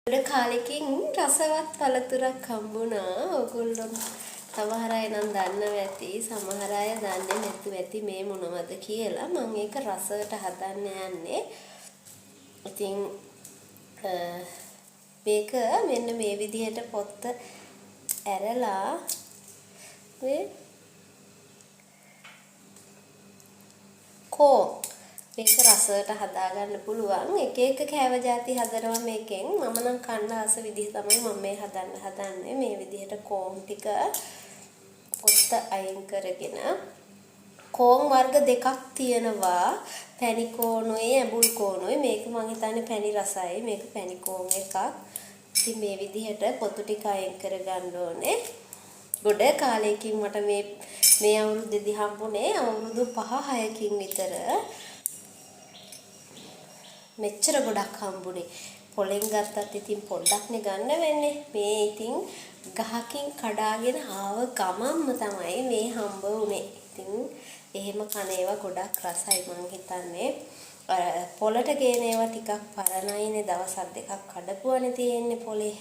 ගොඩ කාලෙකින් රසවත් පළතුරක් හම්බුණා. ඔයගොල්ලෝ සමහර අය නම් දන්නව ඇති, සමහර අය දන්නේ නැතුව ඇති මේ මොනවද කියලා. මම ඒක රසයට හදන්න යන්නේ. ඉතින් මේක මෙන්න මේ විදිහට පොත්ත ඇරලා මේ මේක රසයට හදාගන්න පුළුවන්. එක එක කෑව ಜಾති හදනවා මේකෙන්. මම නම් කන්න ආස විදිහ තමයි මම මේ හදන්නේ. මේ විදිහට කෝම් ටික පොත්ත අයින් කරගෙන කෝම් වර්ග දෙකක් තියෙනවා. පැණි කෝණුයි ඇඹුල් කෝණුයි. මේක මම හිතන්නේ පැණි රසයි. මේක පැණි කෝම් එකක්. ඉතින් මේ විදිහට පොතු ටික අයින් කරගන්න ඕනේ. ගොඩ කාලයකින් මට මේ අවුරුද්දේදී හම්බුනේ අවුරුදු 5-6කින් විතර. මෙච්චර ගොඩක් හම්බුනේ. පොලෙන් ගත්තත් ඉතින් පොඩ්ඩක්නේ ගන්න වෙන්නේ. මේ ඉතින් ගහකින් කඩාගෙන ආව ගමම්ම තමයි මේ හම්බ වුනේ. ඉතින් එහෙම කන ඒවා ගොඩක් රසයි මං හිතන්නේ. පොලට ගේන ඒවා ටිකක් පරණයිනේ. දවස් දෙකක් කඩපුවානේ තියෙන්නේ පොලේ.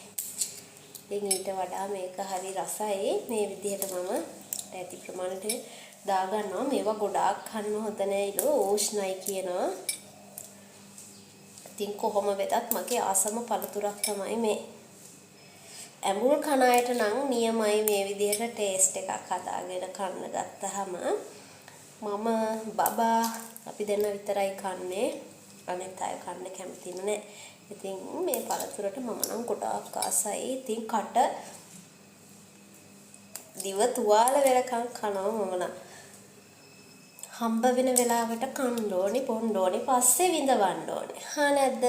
ඉතින් ඊට වඩා මේක හරි රසයි. මේ විදිහට මම ඇති ප්‍රමාණයට දා ගන්නවා. මේවා ගොඩාක් කන්න හොඳ නෑලු. ඕෂ්ණයි කියනවා. ඉතින් කොහොම වෙතත් මගේ ආසම පළතුරක් තමයි මේ. ඇඹුල් කන අයට නම් නියමයි මේ විදිහට ටේස්ට් එකක් හදාගෙන කන්න ගත්තාම. මම බබා අපි දෙන්න විතරයි කන්නේ. අනිත් අය කන්න කැමති නෑ. ඉතින් මේ පළතුරට මම නම් ගොඩාක් ආසයි. ඉතින් කට දිව තුවාල වෙලකම් කනවා මම නම්. හම්බ වෙන වෙලාවට කන්න ඕනේ, බොන්න ඕනේ, පස්සේ විඳවන්න ඕනේ. හා නැද්ද?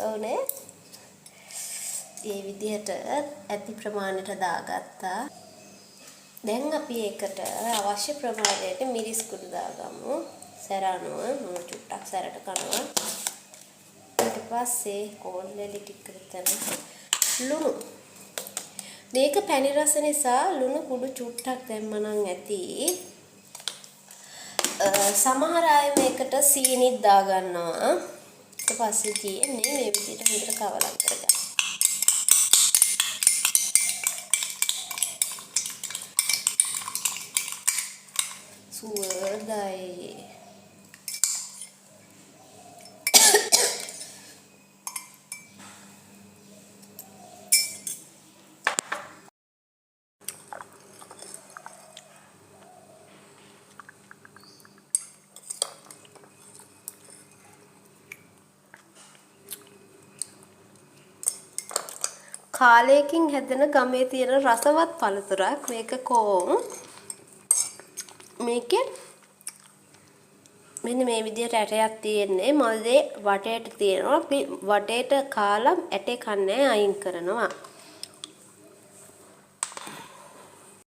ඕනේ. මේ විදිහට ඇති ප්‍රමාණයට දාගත්තා. දැන් අපි ඒකට අවශ්‍ය ප්‍රමාණයට මිරිස් කුඩු දාගමු. සැරානුව මම චුට්ටක් සැරට කනවා. ඊට පස්සේ කෝල්ලෙලි ටික විතර ලුණු. මේක පැණි රස නිසා ලුණු කුඩු චුට්ටක් දැම්මනම් ඇති. සමහර අය මේකට සීනිත් දා ගන්නවා. ඊට පස්සේ තියෙන්නේ මේ විදිහට හොඳට කවලම් කරගන්න. සුවඳයි. කාලයකින් හැදෙන ගමේ තියෙන රසවත් පළතුරක් මේක කෝම්. මේකේ මෙන්න මේ විදිහට ඇටයක් තියෙන්නේ. මොළේ වටේට තියෙනවා. අපි වටේට කාලා ඇටේ කන්නේ අයින් කරනවා.